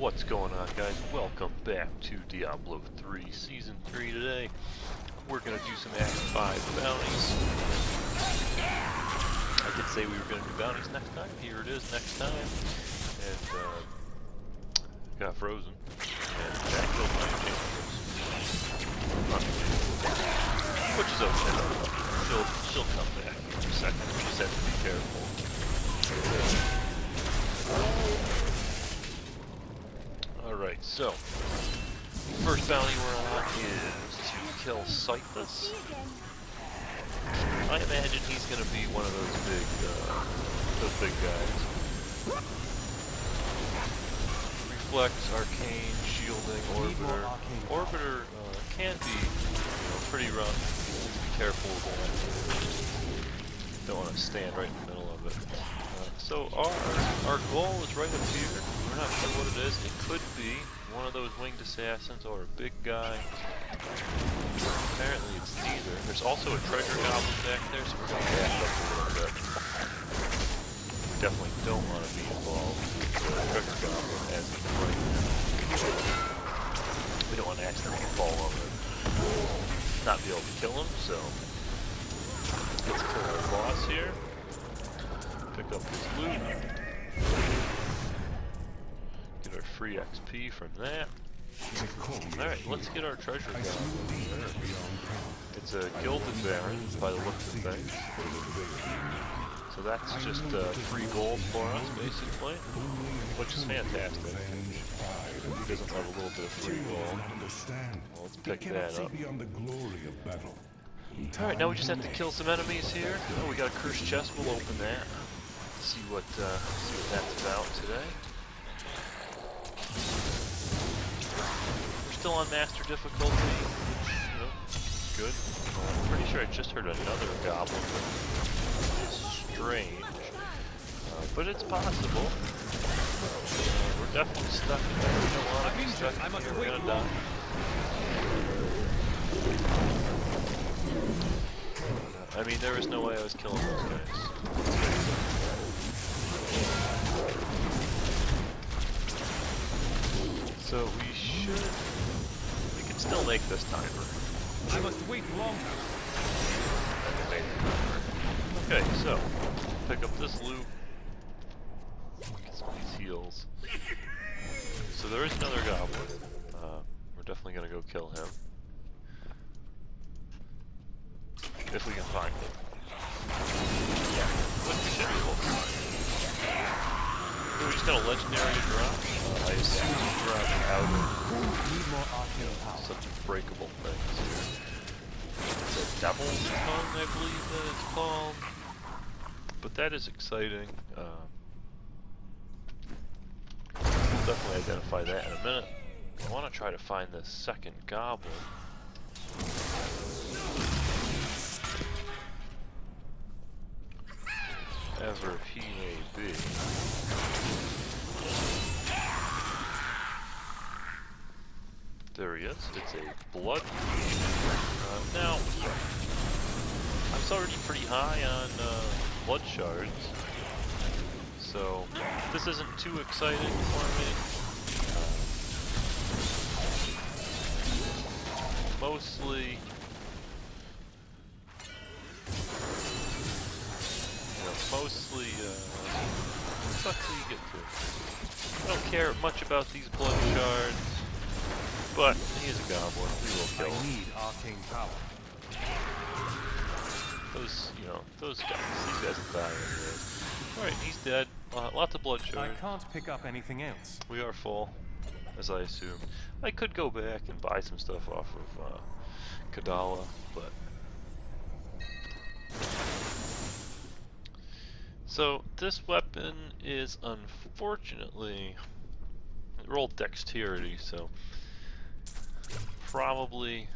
What's going on, guys? Welcome back to Diablo 3 Season 3 today. We're going to do some Act 5 bounties. I did say we were going to do bounties next time. Here it is next time. And, got frozen. And Jack killed my champions. Which is okay. She'll come back in a second. We just have to be careful. Alright, so first bounty we're on is to kill Sightless. I imagine he's going to be one of those big guys. Reflects, Arcane, Shielding, Orbiter. Orbiter can be pretty rough. Be careful with that. Don't want to stand right in the middle of it. So our goal is right up here. We're not sure what it is. It could be one of those winged assassins or a big guy. Apparently it's neither. There's also a treasure goblin back there, so we're going to back up a little bit. We definitely don't want to be involved with the treasure goblin as of right now. We don't want to accidentally fall over and not be able to kill him, so let's kill our boss here. Pick up his loot. Get our free XP from that. Alright, let's get our treasure going. It's a Gilded Baron by the looks of things. So that's just free gold for us, basically. Which is fantastic. Who doesn't have a little bit of free gold? Well, let's pick that up. Alright, now we just have to kill some enemies here. Oh, we got a cursed chest, we'll open that. See what that's about today. We're still on master difficulty, which, good. I'm pretty sure I just heard another goblin, which is strange, but it's possible. We're definitely stuck in there. We don't want to be stuck in here. We're gonna die. I mean, there was no way I was killing those guys. So we can still make this timer. I must wait longer. Okay, so pick up this loot. Get some of these heals. So there is another goblin. We're definitely gonna go kill him. If we can find him. Yeah, but we should be able to find him. We just got a legendary drop. I assume he dropped out of such breakable things here. It's a Devil's Tongue, I believe that it's called. But that is exciting. We'll definitely identify that in a minute. I want to try to find this second goblin. Ever he may be. There he is. It's a blood. Now, I'm already pretty high on blood shards, so this isn't too exciting for me. Mostly. What do you get to? I don't care much about these blood shards, but he is a goblin. We will kill him. I need arcane power. Those guys. These guys will die anyways. Alright, he's dead. Lots of blood I shards. can't pick up anything else. We are full, as I assume. I could go back and buy some stuff off of Kadala, but. So this weapon is unfortunately it rolled dexterity, so probably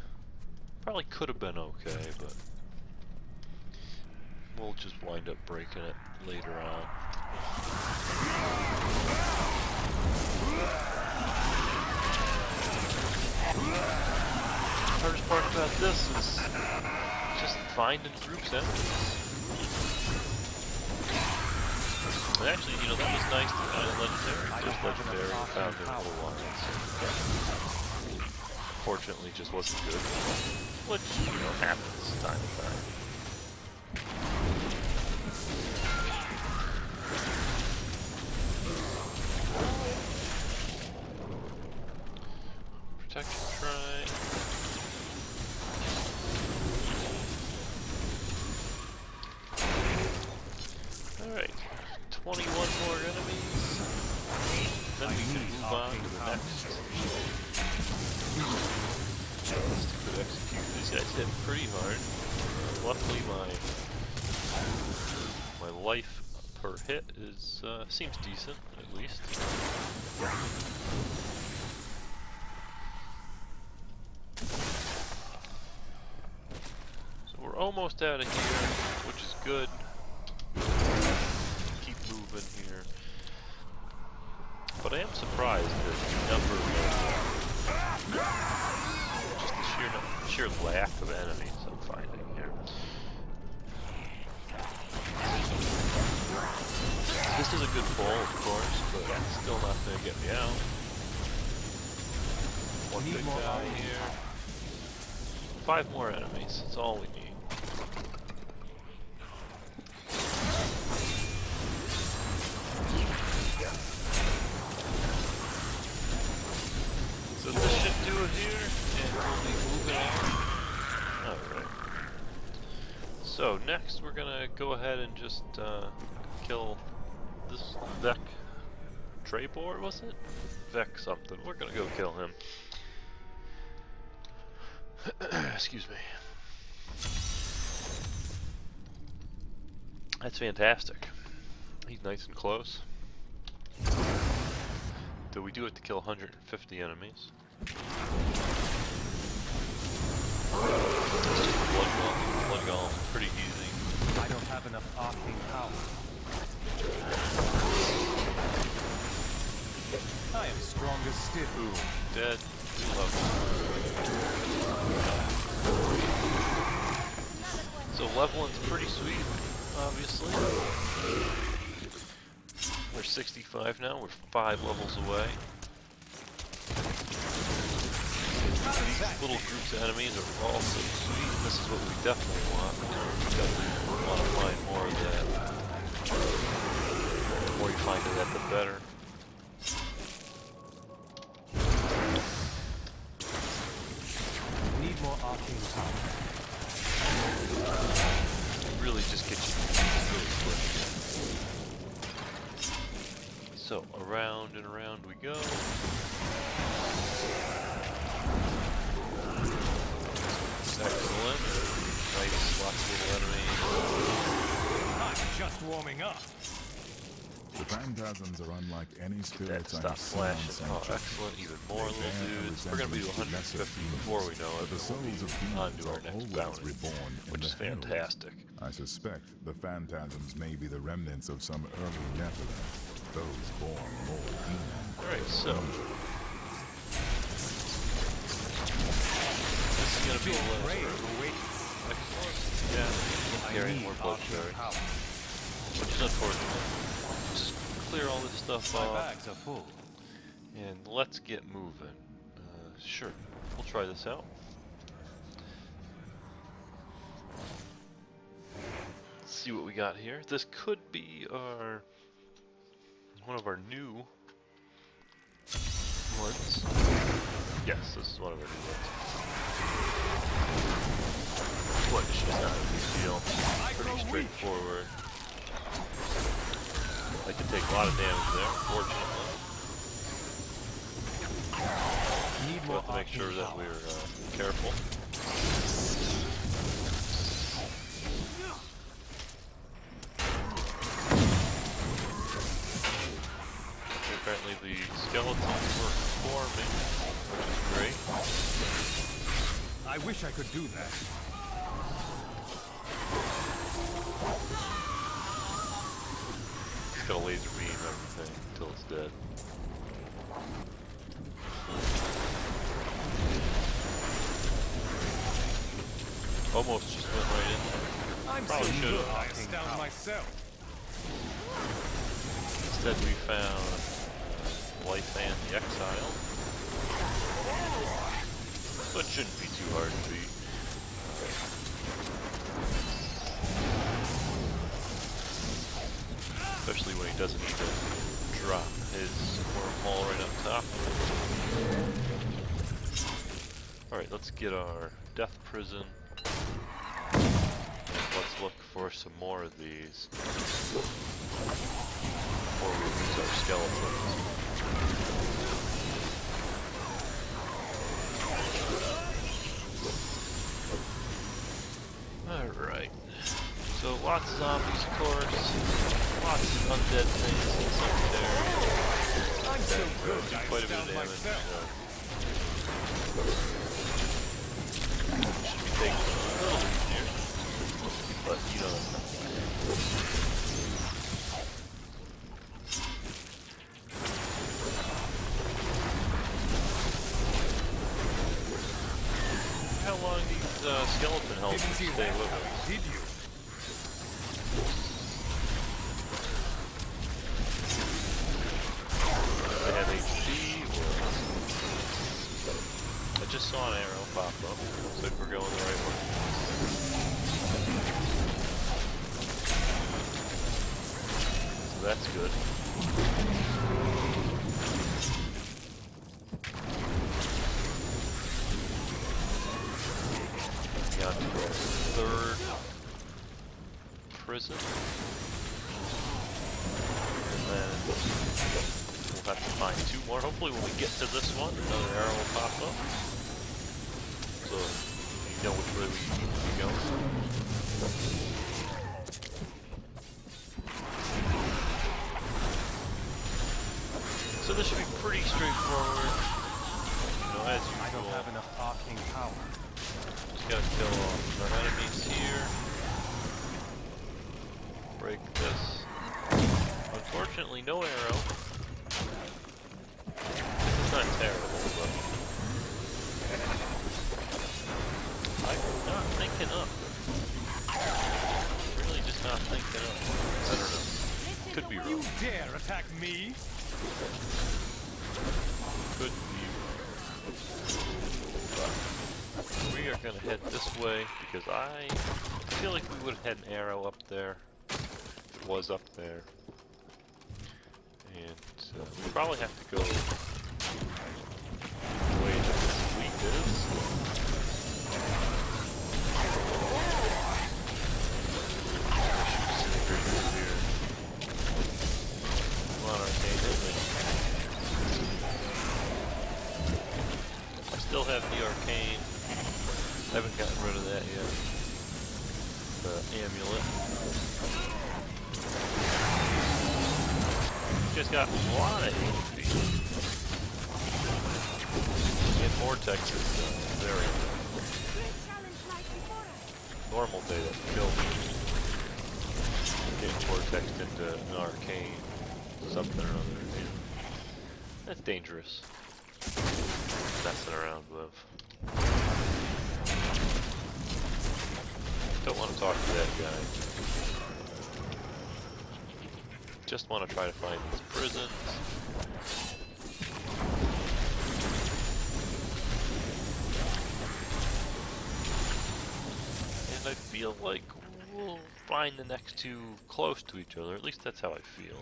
could have been okay, but we'll just wind up breaking it later on. The hardest part about this is just finding groups enemies. And actually, you know, that was nice to find legendary. Just legendary, found in a little while. Unfortunately, just wasn't good. Which, you know, happens time to time. Protection shrine. Alright, 21 more enemies. Then we can move on to the next. Could execute. These guys hit pretty hard. Luckily my life per hit is seems decent, at least. So we're almost out of here, which is good. Keep moving here. But I am surprised at the number of just the sheer lack of enemies I'm finding here. This is a good pull, of course, but it's still not going to get me out. One big guy here. 5 more enemies, that's all we need. So this should do it here, and we'll be moving on. Alright. So next we're gonna go ahead and just kill this Vec Trebor, was it? Vec something. We're gonna go kill him. Excuse me. That's fantastic. He's nice and close. So we do have to kill 150 enemies. Blood golem, pretty easy. I don't have enough arcane power. I am strong as steel. Ooh, dead. 2 levels. So leveling's pretty sweet, obviously. We're 65 now, we're 5 levels away. These little groups of enemies are all so sweet. This is what we definitely want. We definitely want to find more of that. The more you find of that, the better. Need more arcane power. Really just get you really quick. So, around and around we go. Excellent. Nice, lots of little enemies. I'm just warming up. The phantasms are unlike any spirits I Stop have seen flashing. on Oh, Sanctuary. excellent. Even more little dudes. We're going to be to 150 before we know it. But the souls of On demons to our are next always bounty, reborn in which is the Hells. fantastic. I suspect the phantasms may be the remnants of some early Nephilim, those born more demon. Alright, so this is going to be the last room. Excellent. Yeah, carrying more blood shards, which is unfortunate. Just clear all this stuff My off, bags are full. and let's get moving. Sure, we'll try this out. Let's see what we got here. This could be one of our new ones. Yes, this is one of our new ones. Which is not a big deal. Pretty straightforward. I can take a lot of damage there, fortunately. We'll have to make sure that we're careful. Apparently the skeletons were forming, which is great. I wish I could do that. It's got a laser beam everything until it's dead. Almost just went right in there. I'm Probably so should good, have. I astound myself. Instead we found Life and the Exile. So it shouldn't be too hard to beat. Especially when he doesn't need to drop his wormhole right up top. Alright, let's get our death prison. Let's look for some more of these before we lose our skeletons. Alright. So lots of zombies, of course. Lots of undead things in the cemetery. I'm so good, Do I quite a bit of astound damage. myself. Should be taking a little easier. But you know that's not bad. How long these skeleton helmets Didn't see stay that with coming, us? did you? They have HP or... I just saw an arrow pop up. Looks like we're going the right way. So that's good. Got to our third prison. And then we'll have to find two more. Hopefully when we get to this one, another arrow will pop up. So you know which way we need to be going. So this should be pretty straightforward. You know, as usual. I don't have enough arcane power. Just gotta kill all our enemies here. Break this. Unfortunately, no arrow. It's not terrible, but I'm not thinking up. Really just not thinking up. I don't know. Could be You wrong. dare attack me? Could be wrong. But we are gonna head this way because I feel like we would have had an arrow up there if it was up there. And we probably have to go the way that this fleet is. Here. Come on, Arcane, hit me. I still have the Arcane. I haven't gotten rid of that yet. The amulet. Just got a lot of HP. And Vortex is very normal day that killed me. Getting Vortexed into an arcane, something or other. Yeah. That's dangerous. Messing around with. Don't want to talk to that guy. Just want to try to find these prisons. And I feel like we'll find the next two close to each other. At least that's how I feel.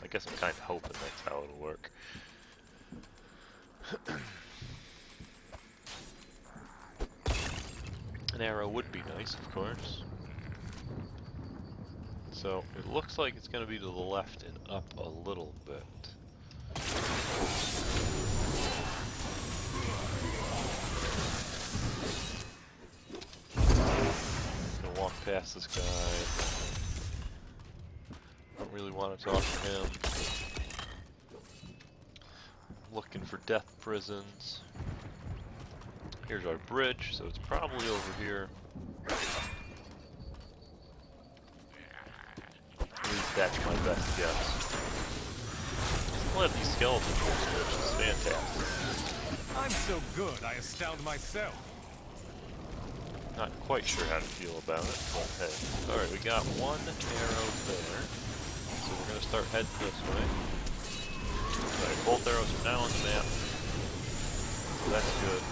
I guess I'm kind of hoping that's how it'll work. An arrow would be nice, of course. So it looks like it's going to be to the left and up a little bit. Gonna walk past this guy. Don't really want to talk to him. Looking for death prisons. Here's our bridge, so it's probably over here. At least that's my best guess. We'll have these skeletons, which is fantastic. I'm so good, I astound myself. Not quite sure how to feel about it, but hey. Alright, we got one arrow there. so we're going to start heading this way. Alright, bolt arrows are now on the map. So that's good.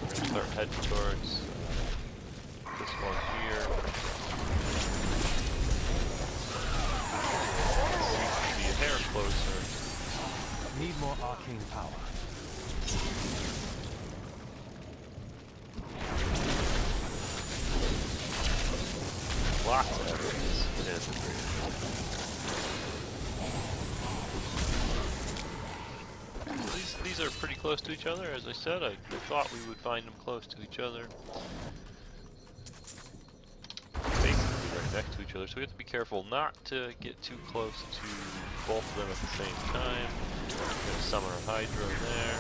We're going to start heading towards this one here. Seems to be a hair closer. Need more arcane power. Lots of enemies in infantry. These are pretty close to each other. As I said, I thought we would find them close to each other. Basically right next to each other. So we have to be careful not to get too close to both of them at the same time. We're gonna summon a Hydra there.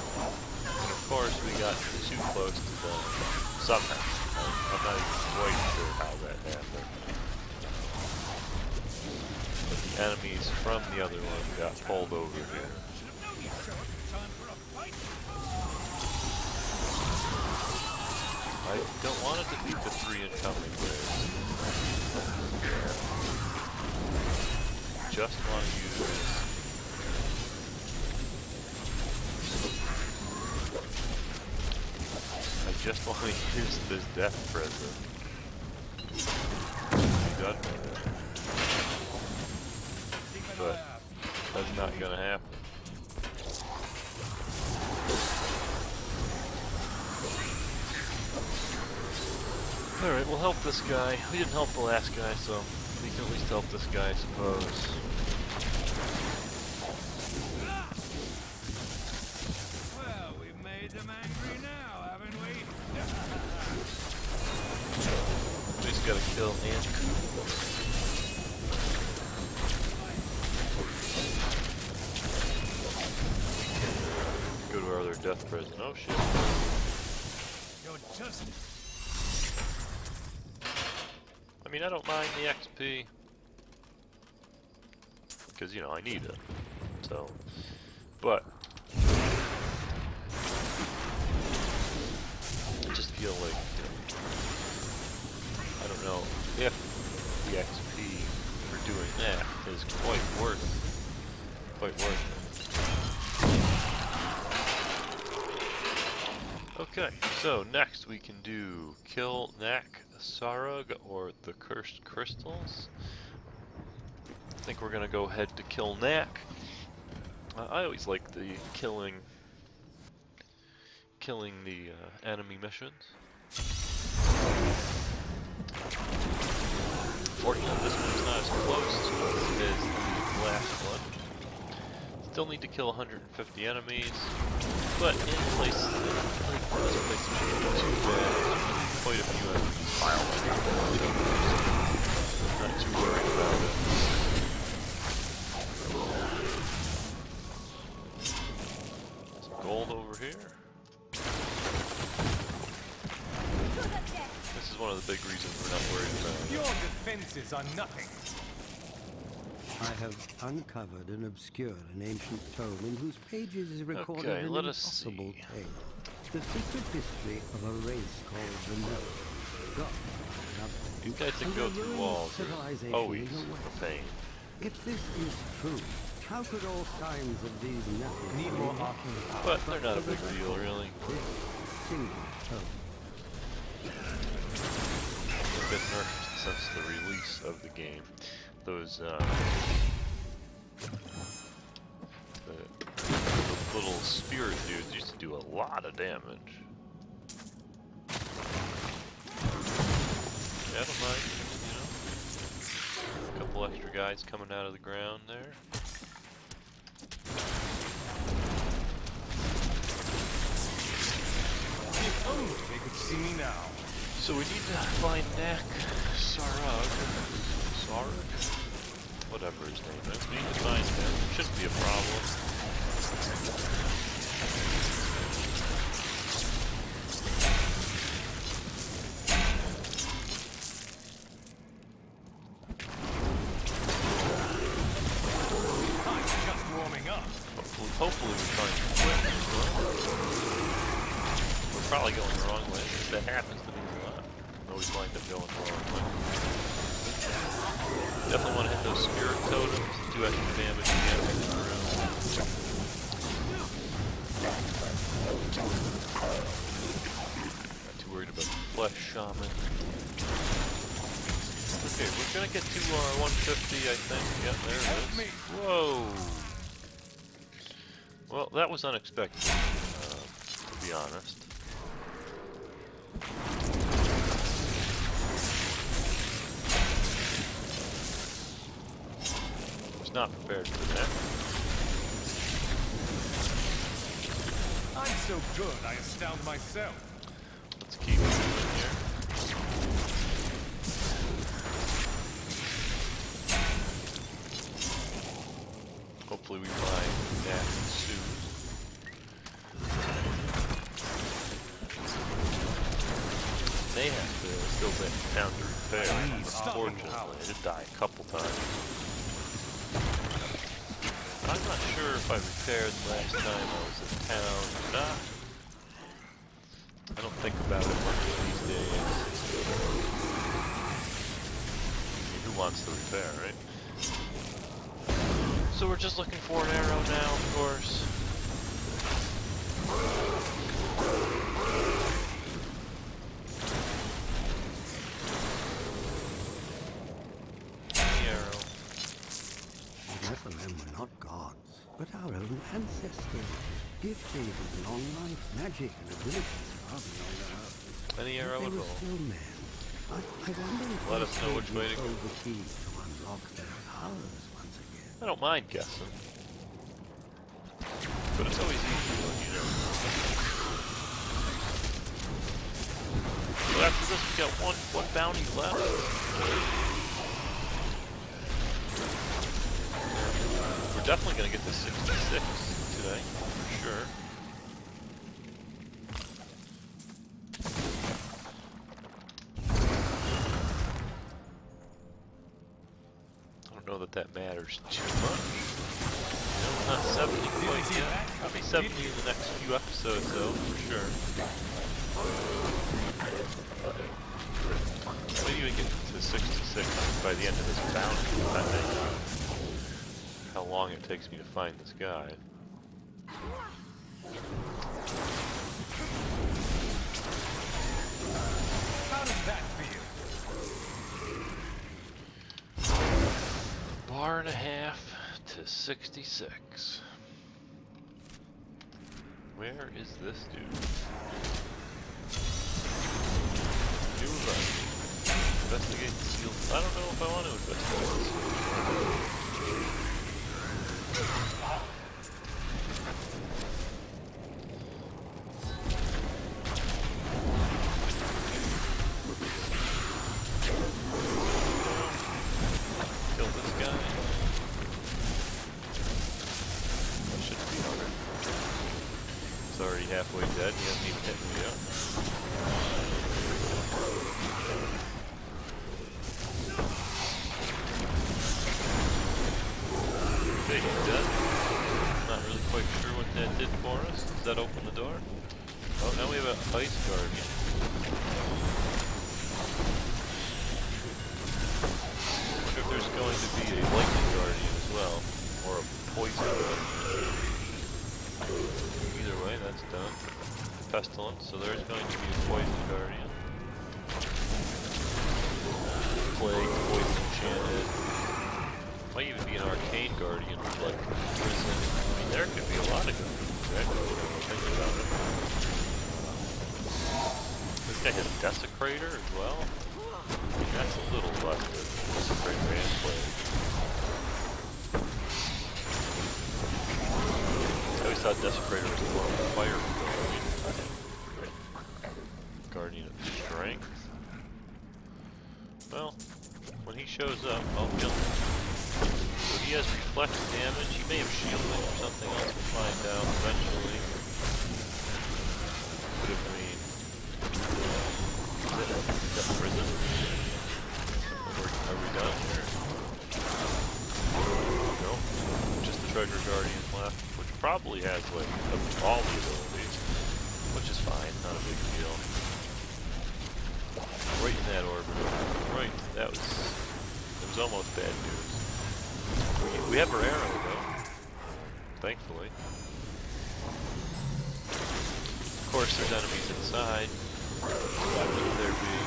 And of course we got too close to them somehow. I'm not even quite sure how that happened. But the enemies from the other one got pulled over here. I don't want to defeat the 3 incoming waves. Just want to use just want to use this death present. Be done with it. But that's not gonna happen. Alright, we'll help this guy. We didn't help the last guy, so we can at least help this guy, I suppose. Well, we've made them angry now, haven't we? We just gotta kill Ant. Go to our other death present. Oh shit. You're just... I mean, I don't mind the XP. Because, you know, I need it. So, but I just feel like, you know, I don't know if the XP for doing that is quite worth it. Okay, so next we can do kill Nak Sarug, or the Cursed Crystals. I think we're gonna go ahead to kill Nak. I always like the killing the enemy missions. Fortunately, this one's not as close as the last one. Still need to kill 150 enemies, but in place, this place shouldn't be too bad. Quite a few enemies piled in. Not too worried about it. Some gold over here. This is one of the big reasons we're not worried about it. Your defenses are nothing. I have uncovered and obscured an ancient tome in whose pages is recorded Okay, an let us impossible see. tale. The secret history of a race called the Known. God, These guys that go through walls are always a pain. if this is true, how could all signs of these nothing Need more arcane power. But they're not a big deal, really. this single tome? They've been nerfed since the release of the game. Those, the little spirit dudes used to do a lot of damage. Yeah, I don't mind, you know. A couple extra guys coming out of the ground there. If only they could see me now. So we need to find Nak Sarug. Whatever his name is. We need to find him. Shouldn't be a problem. I'm just warming up. Hopefully we find him quick as well. We're probably going the wrong way. That happens to me a lot. I always wind up going the wrong way. Definitely want to hit those spirit totems, do extra damage again in the room. Not too worried about the flesh shaman. Okay, we're gonna get to our 150, I think. Yeah, there it is. Whoa! Well, that was unexpected, to be honest. Was not prepared for that. I'm so good, I astound myself. Let's keep moving here. Hopefully we find that soon. They have to still been found to repair. Unfortunately, I did die a couple times. I'm not sure if I repaired last time I was in town or not. I don't think about it much these days. Who wants to repair, right? So we're just looking for an arrow now, of course. Any arrow. The Nephilim were not gods, but our own ancestors, gifted with long life, magic, and abilities far beyond our own. Any arrow They at were all. still men. I wonder if Let they us know which still way to go. hold the key to unlock their powers once again. I don't mind guessing. But it's always easy when you know. So after this we got one bounty left. We're definitely gonna get to 66 today, for sure. I don't know that matters too much. You know, not 70 quite yet. I'll be 70 in the next few episodes though, for sure. Maybe we get to 66 by the end of this bounty, depending on how long it takes me to find this guy. How does that feel? Bar and a half to 66. Where is this dude? New run. Investigate the sealed. I don't know if I want to investigate the sealed. Kill this guy. That shouldn't be hard. He's already halfway dead. He hasn't even hit me yet. Okay, he's dead. Not really quite sure what that did for us. Does that open the door? Oh, now we have an ice guardian. I wonder if there's going to be a lightning guardian as well, or a poison guardian. Either way, that's done. Pestilence, so there's going to be a poison guardian. Plague, poison enchanted. Might even be an arcane guardian with like prison. I mean, there could be a lot of guardians, right? Think about it. This guy has Desecrator as well. I mean, that's a little less than Desecrator and Plague. I always thought Desecrator was more of a fire guardian. Guardian of Strength. Well, when he shows up, I'll kill him. So he has reflect damage. He may have shielding or something else. We'll find out eventually. Could have been. Is that prison? Are we done here? No. Just the treasure guardian left, which probably has like all the abilities, which is fine. Not a big deal. Right in that orbit. Right. That was was almost bad news. We have our arrow though, thankfully. Of course, there's enemies inside. Why would there be?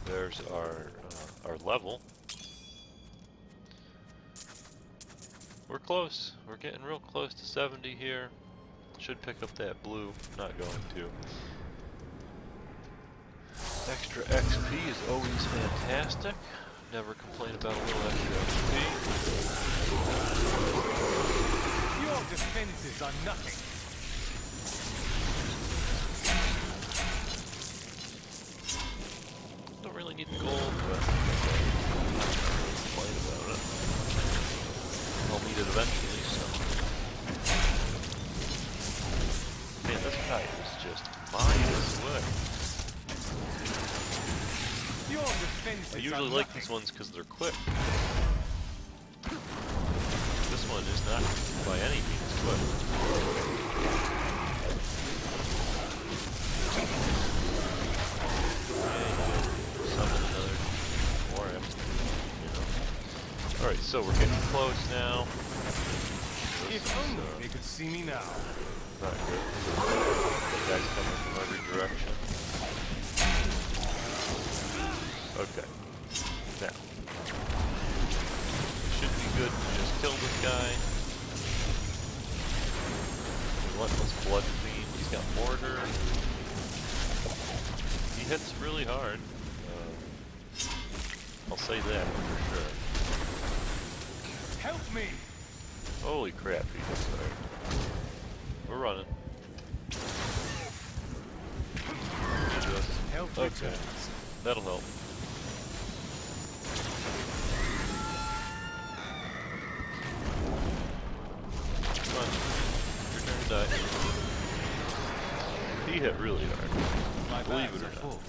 There's our level. We're close. We're getting real close to 70 here. Should pick up that blue. Not going to. Extra XP is always fantastic. Never complain about a little extra XP. Your defenses are nothing. Don't really need the gold, but complain about it. I'll need it eventually, so. Man, this guy is just miles away. Your defenses I usually like these ones because they're quick. This one is not by any means quick. Summon another forest, you know. Alright, so we're getting close now. If only they could see me now. Not good. Guys coming from every direction. Okay. Now. Should be good to just kill this guy. Relentless Blood Fiend. He's got Mortar. He hits really hard. I'll say that for sure. Help me! Holy crap, he hits hard. We're running. Help Okay. returns. That'll help. Come on. Your turn to die. He hit really hard. My Believe bags it or are not. full.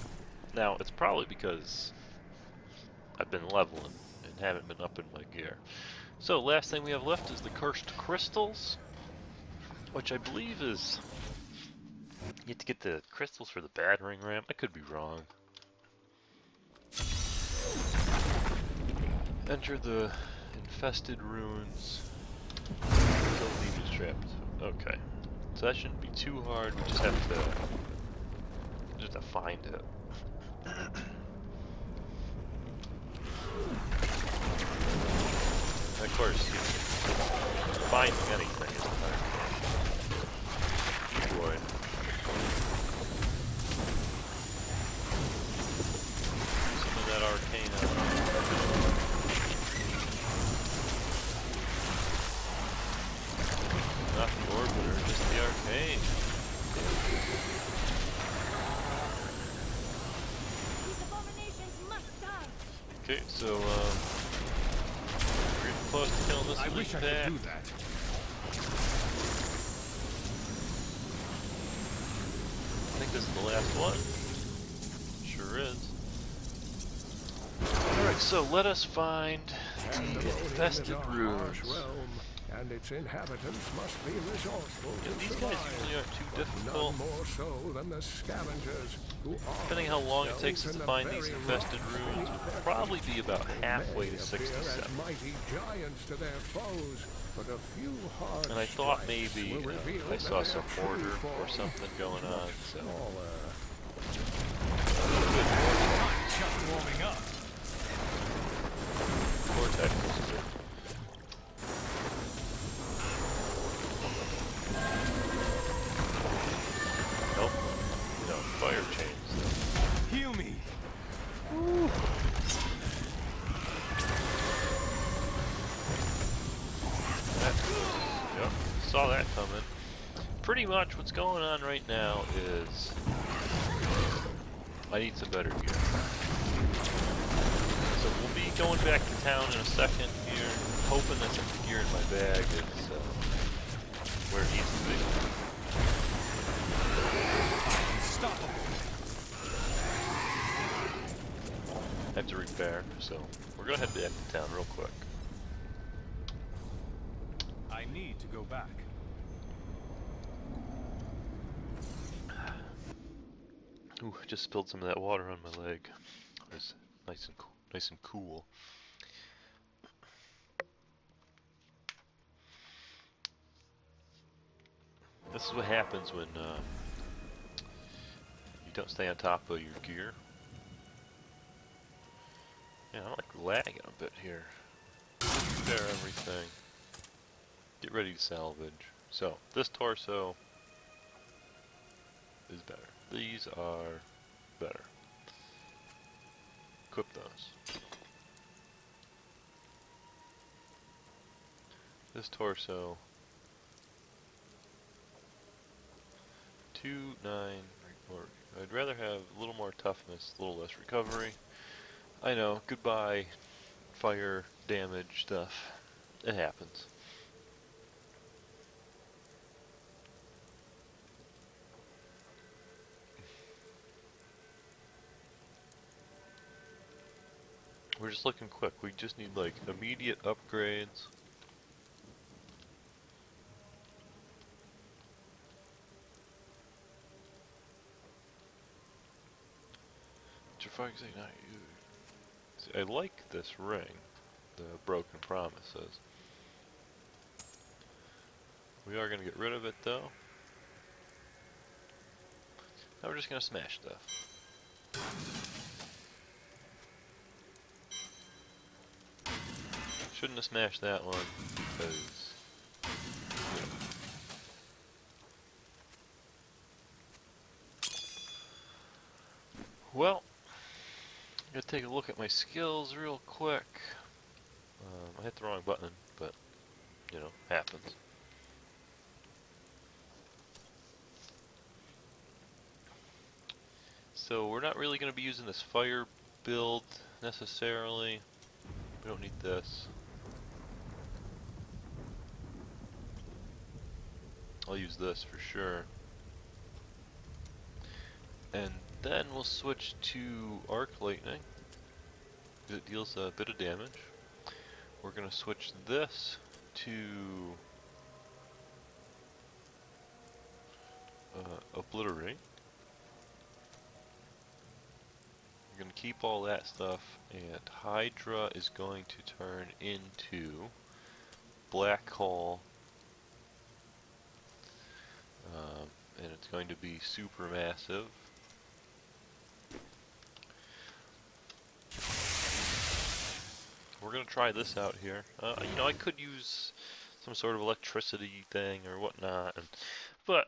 Now, it's probably because I've been leveling and haven't been upping my gear. So, last thing we have left is the Cursed Crystals, which I believe is... You have to get the crystals for the battering ram. I could be wrong. Enter the infested ruins. Kill Legious trapped. Okay. So that shouldn't be too hard. We just have to find it. Of course, finding anything is hard. Boy. Some of that arcana. Not the orbiter, just the arcane. These abominations must die. Okay, so we're getting close to killing this I wish I pack. could do that. I think this is the last one. Sure is. Alright, so let us find the infested ruins. And its inhabitants must be resourceful Yeah, to these survive. guys usually aren't too None difficult. more so than the scavengers who are Depending how long it takes us themselves to in find the these very infested rocks ruins, beneath we'll their probably feet. be about They halfway may to appear 67. as mighty giants to their foes, but a few hard And I thought strikes maybe will reveal I that saw their some true mortar or form something going is on, much so. smaller. Good I'm just warming up. vortex. Nope. No, fire chains. Heal me. Yep, saw that coming. Pretty much what's going on right now is I need some better gear. So we'll be going back to town in a second here, hoping that the gear in my bag is where it needs to be. Unstoppable. I have to repair, so we're gonna head back to town real quick. I need to go back. Ooh, I just spilled some of that water on my leg. It was nice and cool. This is what happens when you don't stay on top of your gear. Yeah, I'm like lagging a bit here. Repair everything. Get ready to salvage. So, this torso is better. These are better. Equip those. This torso. 2, 9, or I'd rather have a little more toughness, a little less recovery. I know, goodbye fire damage stuff. It happens. We're just looking quick. We just need like immediate upgrades. Not used. I like this ring, the Broken Promises. We are going to get rid of it though. Now we're just going to smash stuff. Shouldn't have smashed that one because, you know. Well, I'm going to take a look at my skills real quick. I hit the wrong button, but, you know, happens. So we're not really going to be using this fire build necessarily. We don't need this. I'll use this for sure. And then we'll switch to Arc Lightning, because it deals a bit of damage. We're going to switch this to Obliterate. We're going to keep all that stuff, and Hydra is going to turn into Black Hole, and it's going to be super massive. We're going to try this out here. You know, I could use some sort of electricity thing or whatnot, but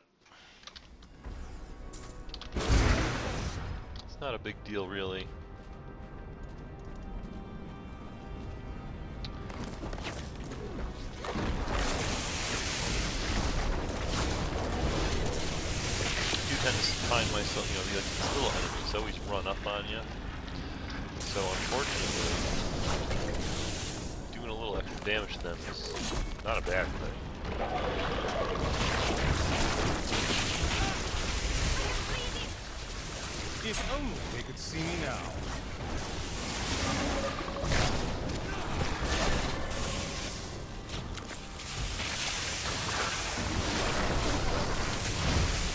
it's not a big deal really. I do tend to find myself, you know, these little enemies always run up on you. So unfortunately, doing a little extra damage to them is not a bad thing. If only they could see me now.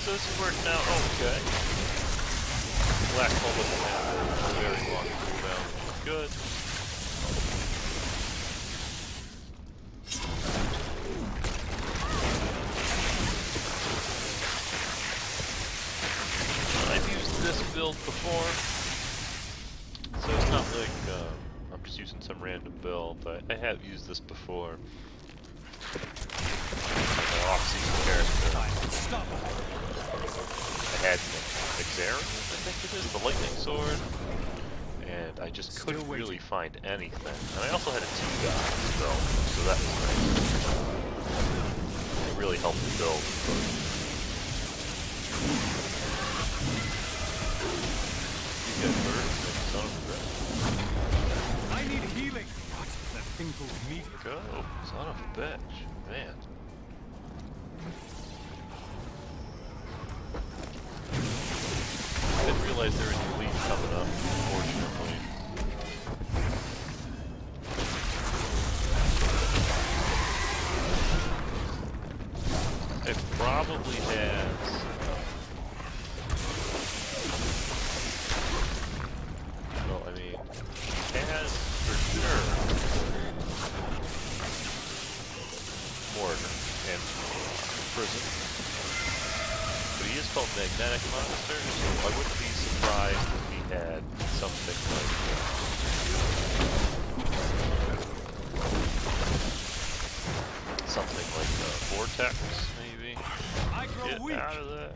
So this is working out okay. Black hole doesn't have a very long cooldown, which is good. I've used this build before, so it's not like I'm just using some random build. I have used this before. An off-season character. Stop. I had Xarin, I think it is, the lightning sword, and I just couldn't really find anything. And I also had a T-God spell, so that was nice. It really helped the build. You get hurt, son of a bitch. I need healing. What? That thing pulls me. Go, son of a bitch. Man. I didn't realize there was a lead coming up, unfortunately. It probably has prison. But he is called Magnetic Monster, so I wouldn't be surprised if he had something like Vortex, maybe. I grow Get weak. out of there.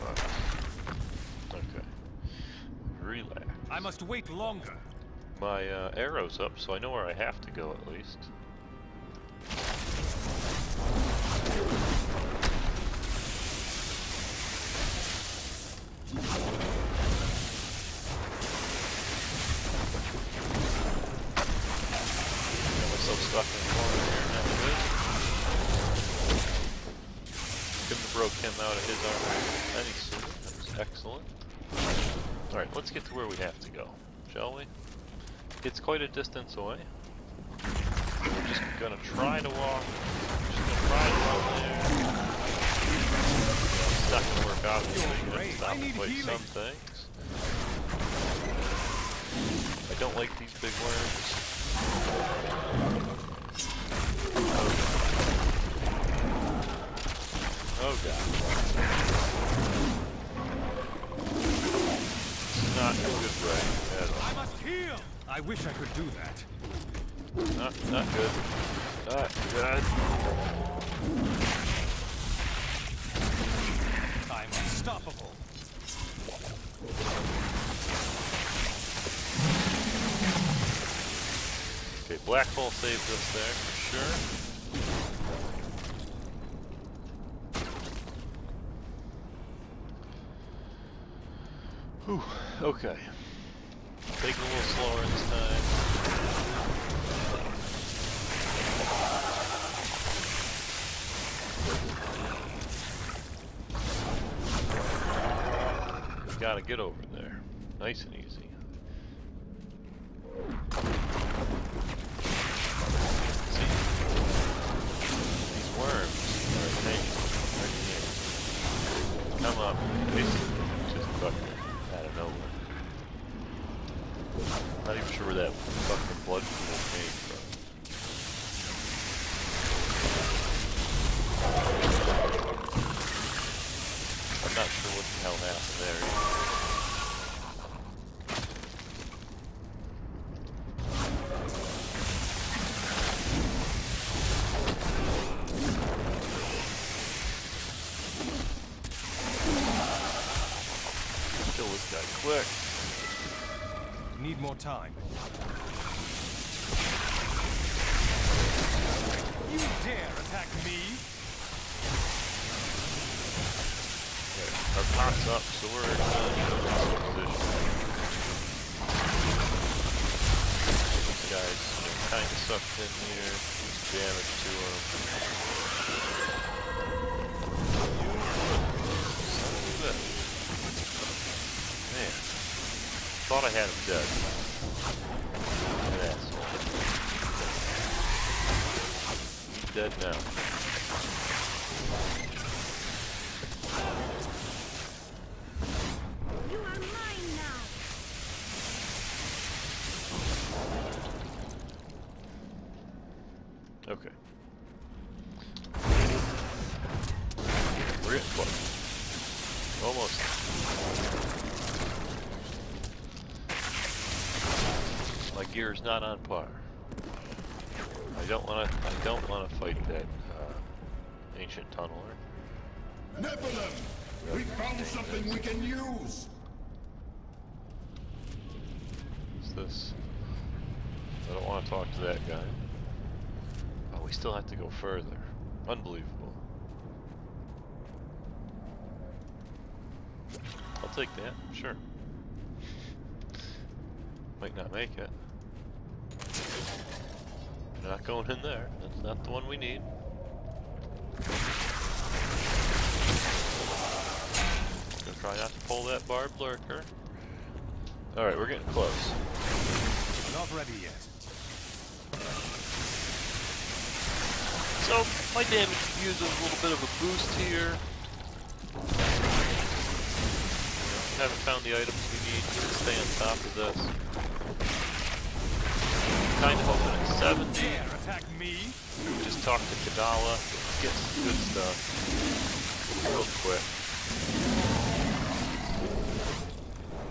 Fuck. Okay. Relax. I must wait longer. My arrow's up, so I know where I have to go at least. Got myself stuck in the corner here, not good. Couldn't have broke him out of his armor any sooner. That was excellent. Alright, let's get to where we have to go, shall we? It's quite a distance away. So we're just gonna try to walk. Just gonna try to run there. It's not gonna work out. You're gonna stop and fight some things. I don't like these big worms. Oh god. It's not a good way at all. I must heal. I wish I could do that. Not good. Not good. I'm unstoppable. Okay, Black Hole saved us there for sure. Whew, okay. Take it a little slower this time. We gotta get over there. Nice and easy. See? These worms are hanging right here. Come up, basically just fucking out of nowhere. Not even sure where that fucking blood pool came from. I'm not sure what the hell happened there either. Kill this guy quick. Need more time. You dare attack me? Okay, our pot's up, so we're in a position. This guy's kind of sucked in here. Some damage to him. Son of a bitch. Man. Thought I had him dead. An asshole. He's dead now. You are mine now. Okay. We're getting close. Almost. My gear is not on par. I don't want to fight that ancient tunneler. Nephilim! We found something we can use! What's this? I don't want to talk to that guy. Oh, we still have to go further. Unbelievable. I'll take that, sure. Might not make it. Not going in there. That's not the one we need. Gonna try not to pull that barbed lurker. Alright, we're getting close. Not ready yet. So, my damage uses a little bit of a boost here. Haven't found the items we need to stay on top of this. Kind of hoping it's 70. Dare attack me? Just talk to Kadala, get some good stuff real quick.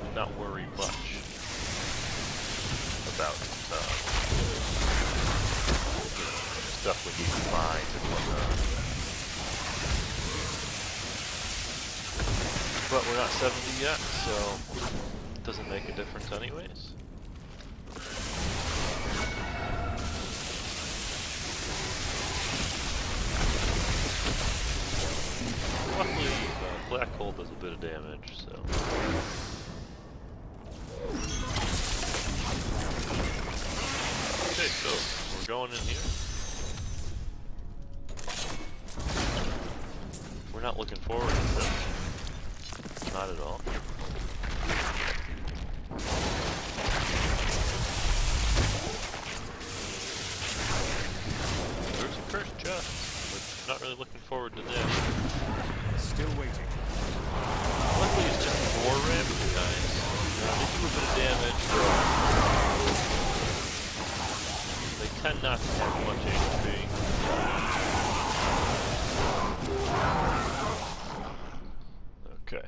And not worry much about stuff we need to find and whatnot. But we're not 70 yet, so it doesn't make a difference anyways. Luckily, black hole does a bit of damage, so. Okay, so we're going in here. We're not looking forward to this. Not at all. There's a cursed chest, but not really looking forward to that. Still waiting. Luckily it's just more rampant guys. They do a bit of damage, but they tend not to have much HP. Okay.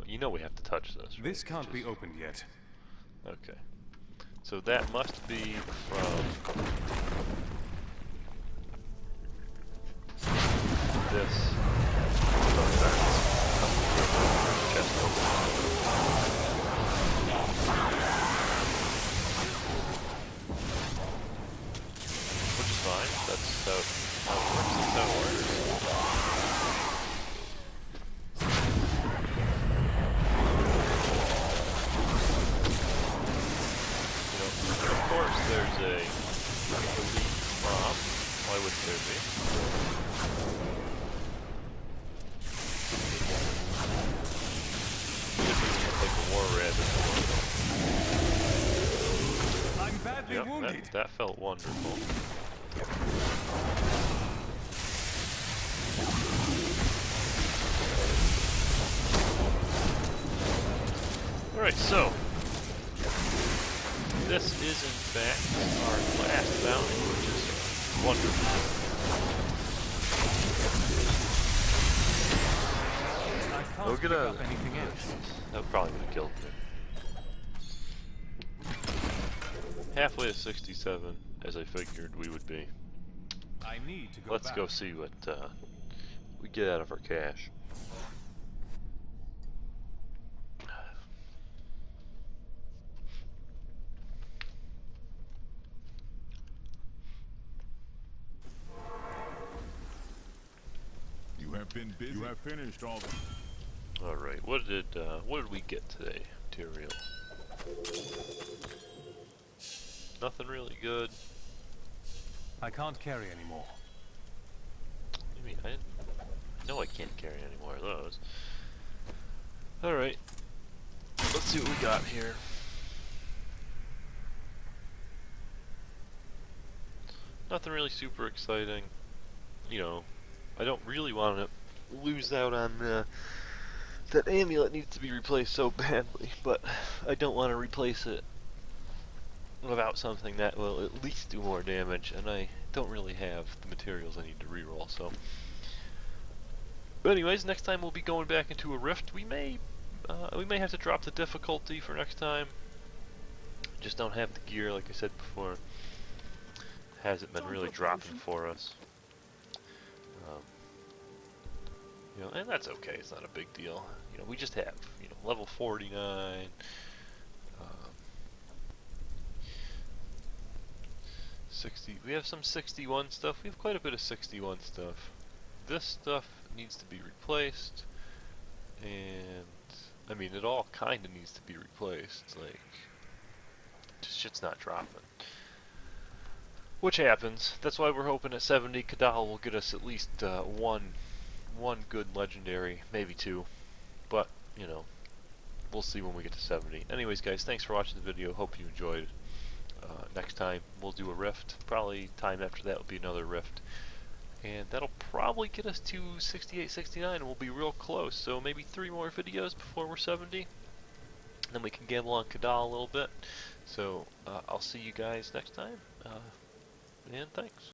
You know we have to touch this, right? This can't be opened yet. Okay. So that must be from this chest opening. Which is fine. That's how it works. That's how it works. Of course, there's a elite mob. Why wouldn't there be? Like a war rabbit. I'm badly wounded. That felt wonderful. Alright, so this is in fact our last bounty, which is wonderful. I can't Look pick at up anything else. That probably would have killed me. Halfway to 67, as I figured we would be. I need to go Let's back. go see what we get out of our cash. You have been busy. You have finished all the... All right, what did we get today? Material. Nothing really good. I can't carry anymore. I mean, I know I can't carry any more of those. All right, let's see what we got here. Nothing really super exciting. You know, I don't really want to lose out on that amulet needs to be replaced so badly, but I don't want to replace it without something that will at least do more damage, and I don't really have the materials I need to reroll, so. But anyways, next time we'll be going back into a rift. We may have to drop the difficulty for next time. Just don't have the gear, like I said before. Hasn't been really dropping for us. You know, and that's okay. It's not a big deal. You know, we just have, you know, level 49. 60. We have some 61 stuff. We have quite a bit of 61 stuff. This stuff needs to be replaced, and I mean, it all kind of needs to be replaced. Like, just shit's not dropping. Which happens. That's why we're hoping at 70 Kadal will get us at least one good legendary, maybe two. But, you know, we'll see when we get to 70. Anyways, guys, thanks for watching the video. Hope you enjoyed. Next time we'll do a rift. Probably time after that will be another rift. And that'll probably get us to 68, 69, and we'll be real close. So maybe 3 more videos before we're 70. Then we can gamble on Kadal a little bit. So I'll see you guys next time. And thanks.